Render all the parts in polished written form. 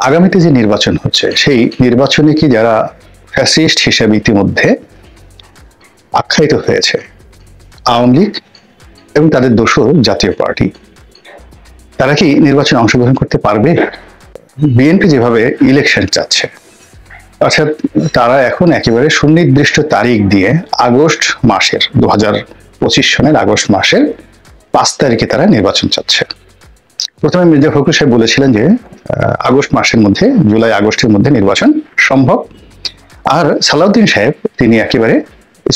আগামীতে যে নির্বাচন হচ্ছে সেই নির্বাচনে কি যারা ফ্যাসিস্ট হিসেবে ইতিমধ্যে আখ্যায়িত হয়েছে আওয়ামী লীগ এবং তাদের দোসর জাতীয় পার্টি, তারা কি নির্বাচনে অংশগ্রহণ করতে পারবে? বিএনপি যেভাবে ইলেকশন চাচ্ছে, অর্থাৎ তারা এখন একেবারে সুনির্দিষ্ট তারিখ দিয়ে আগস্ট মাসের 2025 সনের আগস্ট মাসের 5 তারিখে তারা নির্বাচন চাচ্ছে। প্রথমে মির্জা ফখরুল সাহেব বলেছিলেন যে আগস্ট মাসের মধ্যে, জুলাই আগস্টের মধ্যে নির্বাচন সম্ভব। আর সালাউদ্দিন সাহেব তিনি একেবারে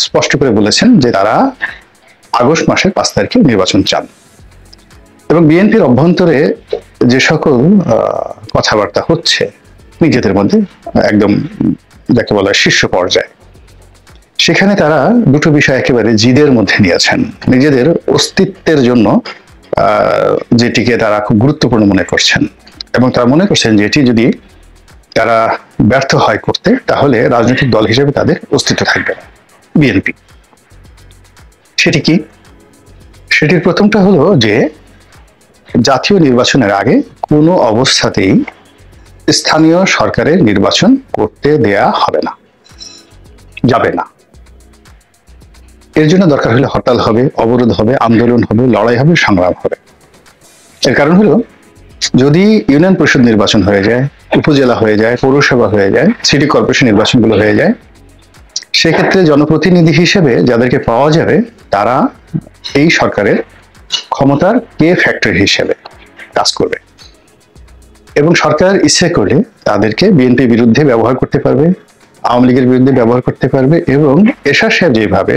স্পষ্ট করে বলেছেন যে তারা আগস্ট মাসের 5 তারিখে নির্বাচন চান। এবং বিএনপির অভ্যন্তরে যে সকল কথাবার্তা হচ্ছে নিজেদের মধ্যে একদম যাকে বলা শীর্ষ পর্যায়ে, সেখানে তারা দুটো বিষয় একেবারে জিদের মধ্যে নিয়েছেন। নিজেদের অস্তিত্বের জন্য যেটিকে তারা খুব গুরুত্বপূর্ণ মনে করছেন এবং তারা মনে করছেন যে এটি যদি তারা ব্যর্থ হয় করতে, তাহলে রাজনৈতিক দল হিসেবে তাদের অস্তিত্ব থাকবে না বিএনপি। সেটি কি? সেটির প্রথমটা হলো যে জাতীয় নির্বাচনের আগে কোনো অবস্থাতেই স্থানীয় সরকারের নির্বাচন করতে দেয়া হবে না, যাবে না। এর জন্য দরকার হলে হরতাল হবে, অবরোধ হবে, আন্দোলন হবে, লড়াই হবে, সংগ্রাম হবে। এর কারণ হলো যদি ইউনিয়ন পরিষদ নির্বাচন হয়ে যায়, উপজেলা হয়ে যায়, পৌরসভা হয়ে যায়, সিটি কর্পোরেশন নির্বাচনগুলো হয়ে যায়, সেক্ষেত্রে জনপ্রতিনিধি হিসেবে যাদেরকে পাওয়া যাবে তারা এই সরকারের ক্ষমতার কে ফ্যাক্টর হিসেবে কাজ করবে এবং সরকার ইচ্ছে করলে তাদেরকে বিএনপির বিরুদ্ধে ব্যবহার করতে পারবে, আওয়ামী লীগের বিরুদ্ধে ব্যবহার করতে পারবে। এবং এরশাদ সাহেব যেভাবে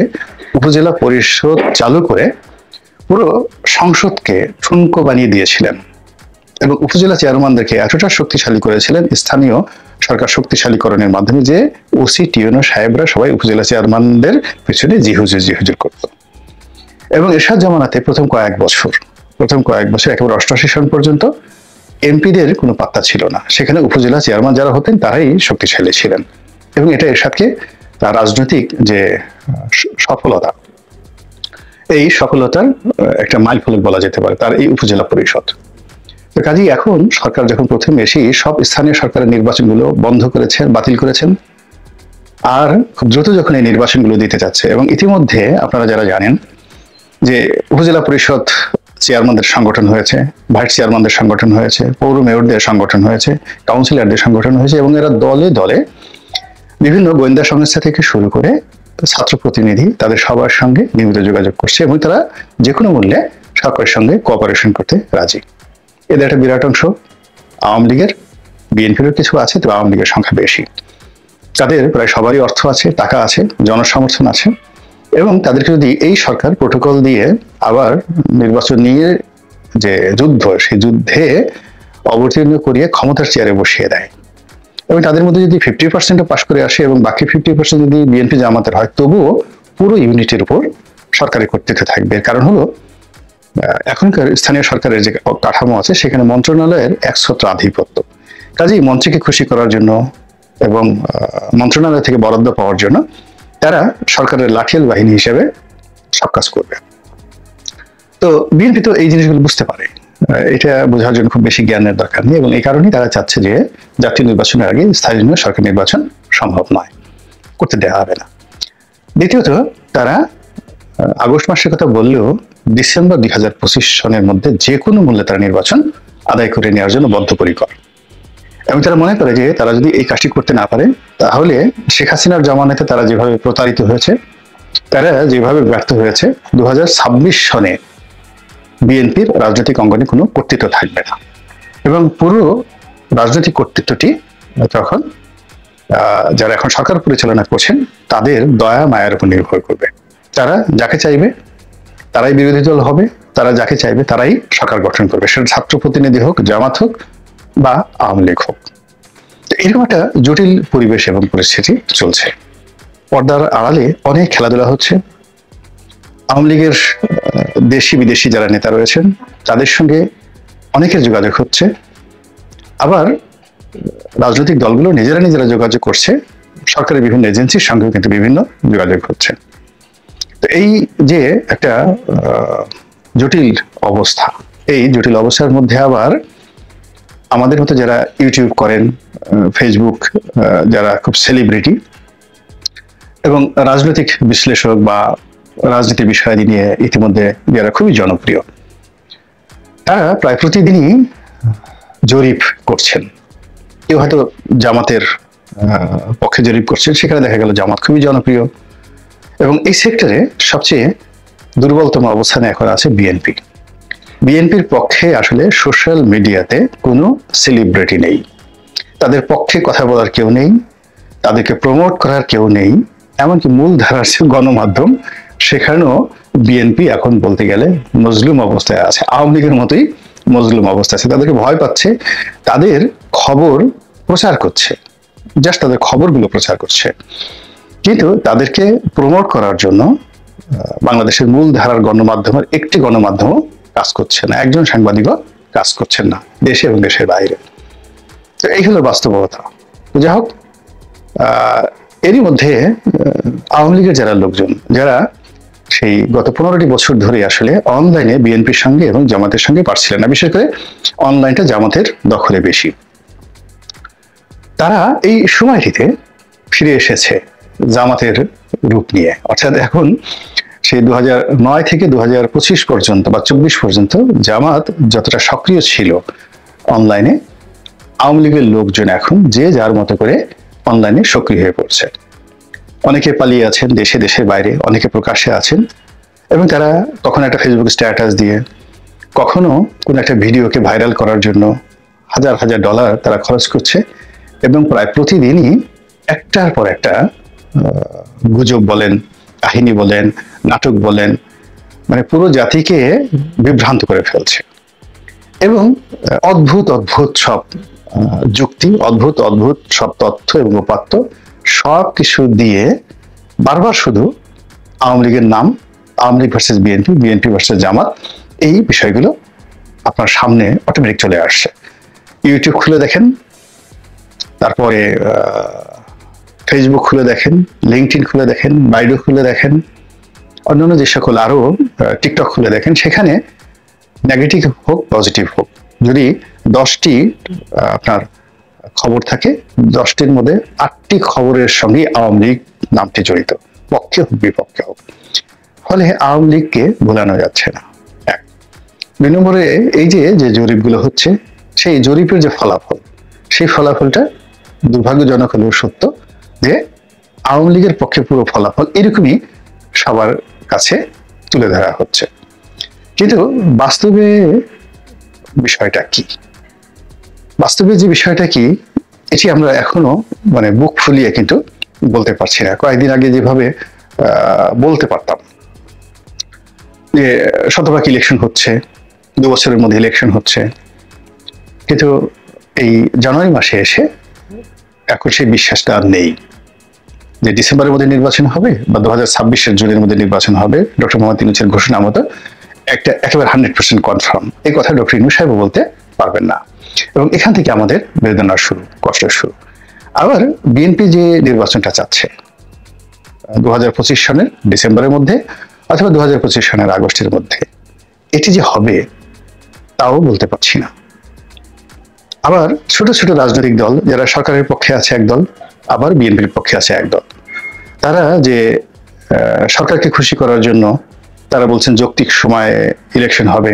উপজেলা পরিষদ চালু করে পুরো সংসদকে ঠুনকো বানিয়ে দিয়েছিলেন এবং উপজেলা চেয়ারম্যানদেরকে এতটা শক্তিশালী করেছিলেন স্থানীয় সরকার শক্তিশালীকরণের মাধ্যমে যে ওসি টিউনো সাহেবরা সবাই উপজেলা চেয়ারম্যানদের পেছনে জিহুজুর করত। এবং এরশাদ জামানাতে প্রথম কয়েক বছর একেবারে 88 সন পর্যন্ত এমপিদের কোনো পাত্তা ছিল না, সেখানে উপজেলা চেয়ারম্যান যারা হতেন তারাই শক্তিশালী ছিলেন। এবং এটা এরশাদকে তার রাজনৈতিক যে সফলতা, এই সফলতার একটা মাইল ফলক বলা যেতে পারে তার এই উপজেলা পরিষদ। তো কাজেই এখন সরকার যখন প্রথমে এসেই সব স্থানীয় সরকারের নির্বাচনগুলো বন্ধ করেছেন, বাতিল করেছেন, আর খুব দ্রুত যখন এই নির্বাচনগুলো দিতে যাচ্ছে, এবং ইতিমধ্যে আপনারা যারা জানেন যে উপজেলা পরিষদ চেয়ারম্যানদের সংগঠন হয়েছে, ভাইস চেয়ারম্যানদের সংগঠন হয়েছে, পৌর মেয়রদের সংগঠন হয়েছে, কাউন্সিলরদের সংগঠন হয়েছে, এবং এরা দলে দলে বিভিন্ন গোয়েন্দা সংস্থা থেকে শুরু করে ছাত্র প্রতিনিধি তাদের সবার সঙ্গে নিয়মিত যোগাযোগ করছে এবং তারা যে কোনো মূল্যে সরকারের সঙ্গে কোঅপারেশন করতে রাজি। এদের একটা বিরাট অংশ আওয়ামী লীগের, বিএনপিরও কিছু আছে, তো আওয়ামী লীগের সংখ্যা বেশি। তাদের প্রায় সবারই অর্থ আছে, টাকা আছে, জনসমর্থন আছে, এবং তাদেরকে যদি এই সরকার প্রোটোকল দিয়ে আবার নির্বাচন নিয়ে যে যুদ্ধ, সেই যুদ্ধে অবতীর্ণ করিয়ে ক্ষমতার চেয়ারে বসিয়ে দেয়, এবং তাদের মধ্যে যদি 50% পাস করে আসে এবং বাকি 50% যদি বিএনপি জামাতের হয়, তবুও পুরো ইউনিটের উপর সরকারি কর্তৃত্ব থাকবে। কারণ হলো এখনকার স্থানীয় সরকারের যে কাঠামো আছে সেখানে মন্ত্রণালয়ের একছত্র আধিপত্য। কাজেই মন্ত্রীকে খুশি করার জন্য এবং মন্ত্রণালয় থেকে বরাদ্দ পাওয়ার জন্য তারা সরকারের লাঠিয়াল বাহিনী হিসেবে সব কাজ করবে। তো বিএনপি তো এই জিনিসগুলো বুঝতে পারে, এটা বোঝার জন্য খুব বেশি জ্ঞানের দরকার নেই, এবং এই কারণেই তারা চাচ্ছে যে জাতীয় নির্বাচনের আগে স্থানীয় সরকার নির্বাচন সম্ভব নয়, করতে দেওয়া হবে না। দ্বিতীয়ত, তারা আগস্ট মাসের কথা বললেও ডিসেম্বর 2025 সনের মধ্যে যে কোনো মূল্যে তারা নির্বাচন আদায় করে নেওয়ার জন্য বদ্ধপরিকর। এবং তারা মনে করে যে তারা যদি এই কাজটি করতে না পারে, তাহলে শেখ হাসিনার জামানাতে তারা যেভাবে প্রতারিত হয়েছে, তারা যেভাবে ব্যর্থ হয়েছে, 2026 সনে বিএনপির রাজনৈতিক অঙ্গনে কোনো কর্তৃত্ব থাকবে না, এবং পুরো রাজনৈতিক কর্তৃত্বটি তখন যারা এখন সরকার পরিচালনা করছেন তাদের দয়া মায়ের উপর নির্ভর করবে। তারা যাকে চাইবে তারাই বিরোধী দল হবে, তারা যাকে চাইবে তারাই সরকার গঠন করবে, সেটা ছাত্র প্রতিনিধি হোক, জামাত হোক বা আওয়ামী লীগ হোক। এরকম একটা জটিল পরিবেশ এবং পরিস্থিতি চলছে। পর্দার আড়ালে অনেক খেলাধুলা হচ্ছে। আওয়ামী লীগের দেশি বিদেশি যারা নেতা রয়েছেন তাদের সঙ্গে অনেকের যোগাযোগ হচ্ছে, আবার রাজনৈতিক দলগুলো নিজেরা যোগাযোগ করছে, সরকারের বিভিন্ন এজেন্সির সঙ্গেও কিন্তু বিভিন্ন যোগাযোগ হচ্ছে। তো এই যে একটা জটিল অবস্থা, এই জটিল অবস্থার মধ্যে আবার আমাদের মতো যারা ইউটিউব করেন, ফেসবুক, যারা খুব সেলিব্রিটি এবং রাজনৈতিক বিশ্লেষক বা রাজনীতি বিষয়াদি নিয়ে ইতিমধ্যে যারা খুবই জনপ্রিয়, তারা প্রায় প্রতিদিনই জরিপ করছেন। কেউ হয়তো জামাতের পক্ষে জরিপ করছেন, সেখানে দেখা গেল জামাত খুবই জনপ্রিয় এবং এই সেক্টরে সবচেয়ে দুর্বলতম অবস্থানে এখন আছে বিএনপি। বিএনপির পক্ষে আসলে সোশ্যাল মিডিয়াতে কোনো সেলিব্রিটি নেই, তাদের পক্ষে কথা বলার কেউ নেই, তাদেরকে প্রমোট করার কেউ নেই, এমনকি মূল ধারার যে গণমাধ্যম সেখানেও বিএনপি এখন বলতে গেলে মজলুম অবস্থায় আছে, আওয়ামী লীগের মতোই মজলুম অবস্থায় আছে। তাদেরকে ভয় পাচ্ছে, তাদের খবর প্রচার করছে, জাস্ট তাদের খবরগুলো প্রচার করছে, কিন্তু তাদেরকে প্রমোট করার জন্য বাংলাদেশের মূল ধারার গণমাধ্যমের একটি গণমাধ্যমও কাজ করছে না, একজন সাংবাদিকও কাজ করছেন না দেশে এবং দেশের বাইরে। তো এই হলো বাস্তবতা। যাই হোক, এরই মধ্যে আওয়ামী লীগের যারা লোকজন, যারা সেই গত 15টি বছর ধরে আসলে অনলাইনে বিএনপির সঙ্গে এবং জামাতের সঙ্গে পারছিলেন না, বিশেষ করে অনলাইনটা জামাতের দখলে বেশি, তারা এই সময়টিতে ফিরে এসেছে জামাতের রূপ নিয়ে। অর্থাৎ এখন সেই 2009 থেকে 2025 পর্যন্ত বা 24 পর্যন্ত জামাত যতটা সক্রিয় ছিল অনলাইনে, আওয়ামী লীগের লোকজন এখন যে যার মতো করে অনলাইনে সক্রিয় হয়ে পড়ছে। অনেকে পালিয়ে আছেন দেশে, দেশের বাইরে, অনেকে প্রকাশ্যে আছেন এবং তারা কখনো একটা ফেসবুক স্ট্যাটাস দিয়ে, কখনো কোনো একটা ভিডিওকে ভাইরাল করার জন্য হাজার হাজার ডলার তারা খরচ করছে এবং প্রায় প্রতিদিনই একটার পর একটা গুজব বলেন, কাহিনী বলেন, নাটক বলেন, মানে পুরো জাতিকে বিভ্রান্ত করে ফেলছে এবং অদ্ভুত অদ্ভুত সব যুক্তি, অদ্ভুত অদ্ভুত সব তথ্য এবং উপাত্ত সব কিছু দিয়ে বারবার শুধু আওয়ামী লীগের নাম, Awami league versus BNP, BNP versus Jamaat, এই বিষয়গুলো আপনার সামনে অটোমেটিক চলে আসছে। ইউটিউব খুলে দেখেন, তারপরে ফেসবুক খুলে দেখেন, লিঙ্কডইন খুলে দেখেন, বাইডু খুলে দেখেন, অন্যান্য যে সকল আরো টিকটক খুলে দেখেন, সেখানে নেগেটিভ হোক পজিটিভ হোক, যদি 10টি আপনার খবর থাকে, 10টির মধ্যে 8টি খবরের সঙ্গে আওয়ামী লীগ নামটি জড়িত, পক্ষে হোক বিপক্ষে হোক। ফলে আওয়ামী লীগকে ভোলানো যাচ্ছে না। এক, 2 নম্বরে এই যে যে জরিপগুলো হচ্ছে, সেই জরিপের যে ফলাফল, সেই ফলাফলটা দুর্ভাগ্যজনক হলেও সত্য যে আওয়ামী লীগের পক্ষে পুরো ফলাফল এরকমই সবার কাছে তুলে ধরা হচ্ছে, কিন্তু বাস্তবে বিষয়টা কি, বাস্তবে যে বিষয়টা কি, এটি আমরা এখনো মানে বুক ফুলিয়ে কিন্তু বলতে পারছি না। কয়েকদিন আগে যেভাবে বলতে পারতাম যে শতভাগ ইলেকশন হচ্ছে, 2 বছরের মধ্যে ইলেকশন হচ্ছে, কিন্তু এই জানুয়ারি মাসে এসে এখন সেই বিশ্বাসটা আর নেই যে ডিসেম্বরের মধ্যে নির্বাচন হবে বা 2026-এর জুনের মধ্যে নির্বাচন হবে। ডক্টর মোহাম্মদ ইউনূসের ঘোষণা মতো একটা একেবারে 100% কনফার্ম, এই কথা ডক্টর ইউনূস সাহেব বলতে পারবেন না এবং এখান থেকে আমাদের বেদনার শুরু, কষ্টের শুরু। আবার বিএনপি যে নির্বাচনটা চাচ্ছে 2025 সনের ডিসেম্বরের মধ্যে অথবা 2025 সনের আগস্টের মধ্যে, এটি যে হবে তাও বলতে পারছি না। আবার ছোট ছোট রাজনৈতিক দল যারা সরকারের পক্ষে আছে একদল, আবার বিএনপির পক্ষে আছে একদল, তারা যে সরকারকে খুশি করার জন্য তারা বলছেন যৌক্তিক সময়ে ইলেকশন হবে,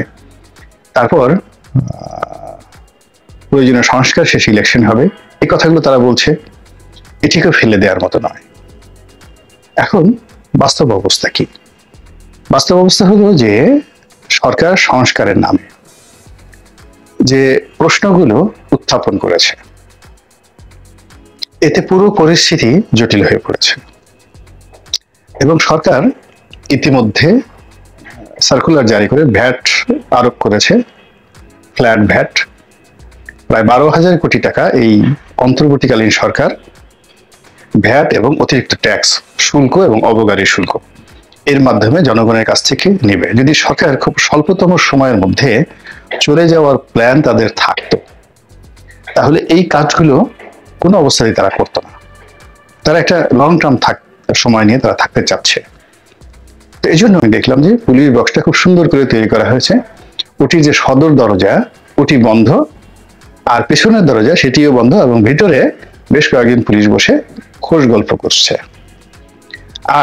তারপর প্রয়োজনীয় সংস্কার শেষে ইলেকশন হবে, এই কথাগুলো তারা বলছে, এটিকেও ফেলে দেওয়ার মতো নয়। এখন বাস্তব অবস্থা কি? বাস্তব অবস্থা হলো যে সরকার সংস্কারের নামে যে প্রশ্নগুলো উত্থাপন করেছে, এতে পুরো পরিস্থিতি জটিল হয়ে পড়েছে এবং সরকার ইতিমধ্যে সার্কুলার জারি করে ভ্যাট আরোপ করেছে, ফ্ল্যাট ভ্যাট প্রায় 12,000 কোটি টাকা এই অন্তর্বর্তীকালীন সরকার ভ্যাট এবং অতিরিক্ত ট্যাক্স, শুল্ক এবং অবগারি শুল্ক এর মাধ্যমে জনগণের কাছ থেকে নেবে। যদি সরকার খুব স্বল্পতম সময়ের মধ্যে চলে যাওয়ার প্ল্যান তাদের থাকতো, তাহলে এই কাজগুলো কোনো অবস্থাতেই তারা করতো না। তারা একটা লং টার্ম সময় নিয়ে তারা থাকতে চাচ্ছে। তো এই জন্য আমি দেখলাম যে পুলিশ বক্সটা খুব সুন্দর করে তৈরি করা হয়েছে, ওটির যে সদর দরজা ওটি বন্ধ, আর পেছনের দরজা সেটিও বন্ধ এবং ভিতরে বেশ কয়েকজন পুলিশ বসে খোশ গল্প করছে।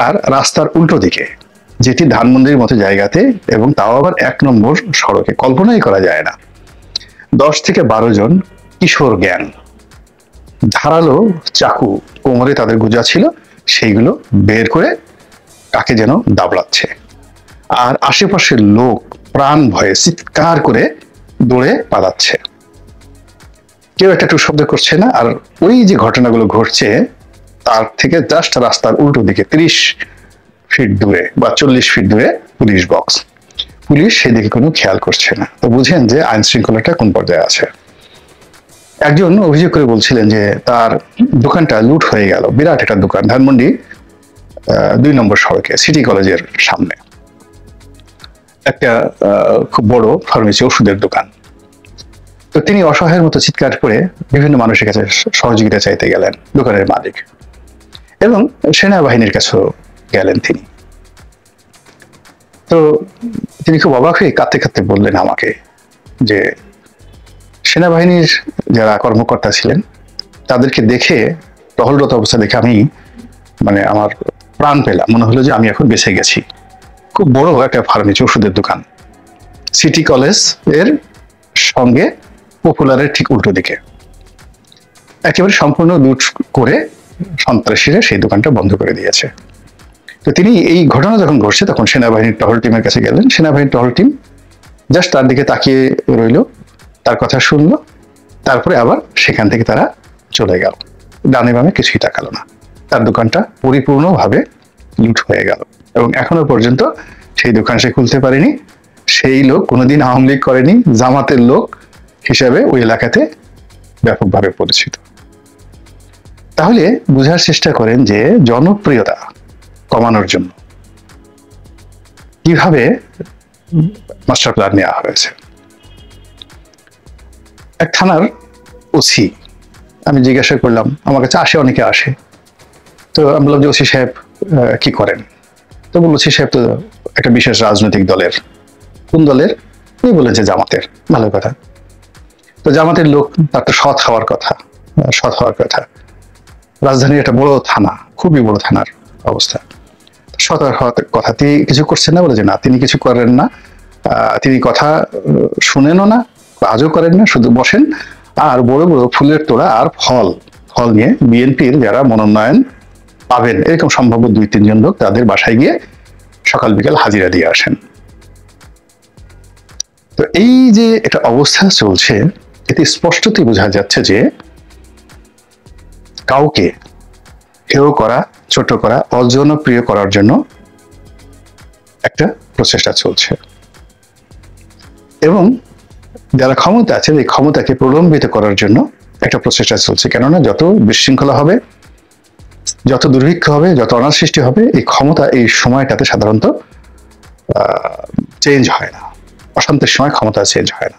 আর রাস্তার উল্টো দিকে, যেটি ধানমন্ডির মতো জায়গাতে এবং তাও আবার 1 নম্বর সড়কে, কল্পনাই করা যায় না, 10 থেকে 12 জন কিশোর গ্যাং, ধারালো চাকু কোমরে তাদের গোজা ছিল, সেইগুলো বের করে কাকে যেন দাবড়াচ্ছে। আর আশেপাশের লোক প্রাণ ভয়ে চিৎকার করে দৌড়ে পালাচ্ছে, কেউ একটা টু শব্দ করছে না। আর ওই যে ঘটনাগুলো ঘটছে তার থেকে জাস্ট রাস্তার উল্টো দিকে 30 ফিট দূরে বা 40 ফিট দূরে পুলিশ বক্স, পুলিশ সেদিকে কোনো খেয়াল করছে না। তো বুঝেন যে আইন শৃঙ্খলাটা কোন পর্যায়ে আছে। একজন অভিযোগ করে বলছিলেন যে তার দোকানটা লুট হয়ে গেল, বিরাট একটা দোকান, ধানমন্ডি 2 নম্বর সড়কে সিটি কলেজের সামনে একটা খুব বড় ফার্মেসি, ওষুধের দোকান। তো তিনি অসহায়ের মতো চিৎকার করে বিভিন্ন মানুষের কাছে সহযোগিতা চাইতে গেলেন, দোকানের মালিক, এবং সেনাবাহিনীর কাছেও গেলেন তিনি। তো তিনি খুব অবাক হয়ে কাঁদতে কাঁদতে বললেন আমাকে যে সেনাবাহিনীর যারা কর্মকর্তা ছিলেন তাদেরকে দেখে, টহলরত অবস্থা দেখে আমি আমার প্রাণ পেলাম, মনে হলো যে আমি এখন বেঁচে গেছি। খুব বড় একটা ফার্মেসি, ওষুধের দোকান, সিটি কলেজ এর সঙ্গে পপুলারের ঠিক উল্টো দিকে, একেবারে সম্পূর্ণ লুট করে সন্ত্রাসীরা সেই দোকানটা বন্ধ করে দিয়েছে। তো তিনি এই ঘটনা যখন ঘটছে তখন সেনাবাহিনীর টহল টিমের কাছে গেলেন। সেনাবাহিনীর টহল টিম জাস্ট তার দিকে তাকিয়ে রইল, তার কথা শুনলো, তারপরে আবার সেখান থেকে তারা চলে গেল, ডানে বামে কিছুই তাকালো না। তার দোকানটা পরিপূর্ণভাবে লুট হয়ে গেল এবং এখনো পর্যন্ত সেই দোকান সে খুলতে পারেনি। সেই লোক কোনোদিন আওয়ামী লীগ করেনি, জামাতের লোক হিসাবে ওই এলাকাতে ব্যাপকভাবে পরিচিত। তাহলে বোঝার চেষ্টা করেন যে জনপ্রিয়তা কমানোর জন্য কিভাবে মাস্টার প্ল্যান নেওয়া হয়েছে। এক থানার ওসি, আমি জিজ্ঞাসা করলাম, আমার কাছে আসে, অনেকে আসে, তো আমি বললাম যে ওসি সাহেব কি করেন? তো বলল ওসি সাহেব তো একটা বিশেষ রাজনৈতিক দলের। কোন দলের? উনি বললেন যে জামাতের। ভালো কথা, তো জামাতের লোক, তার তো সৎ হওয়ার কথা, সৎ হওয়ার কথা। রাজধানীর একটা বড় থানা, খুবই বড় থানার অবস্থা, সৎ হওয়ার কথা। তিনি কিছু করছেন না? বলে যে না, তিনি কিছু করেন না, তিনি কথা শুনেনও না, কাজও করেন না, শুধু বসেন আর বড় বড় ফুলের তোড়া আর ফল নিয়ে বিএনপির যারা মনোনয়ন পাবেন এরকম সম্ভাব্য 2-3 জন লোক তাদের বাসায় গিয়ে সকাল বিকাল হাজিরা দিয়ে আসেন। তো এই যে একটা অবস্থা চলছে, এতে স্পষ্টতই বোঝা যাচ্ছে যে কাউকে হেয় করা, ছোট করা, অজনপ্রিয় করার জন্য একটা প্রচেষ্টা চলছে এবং যারা ক্ষমতা আছে এই ক্ষমতাকে প্রলম্বিত করার জন্য একটা প্রচেষ্টা চলছে। কেননা যত বিশৃঙ্খলা হবে, যত দুর্ভিক্ষ হবে, যত অনার সৃষ্টি হবে, এই ক্ষমতা এই সময়টাতে সাধারণত চেঞ্জ হয় না। অশান্তির সময় ক্ষমতা চেঞ্জ হয় না।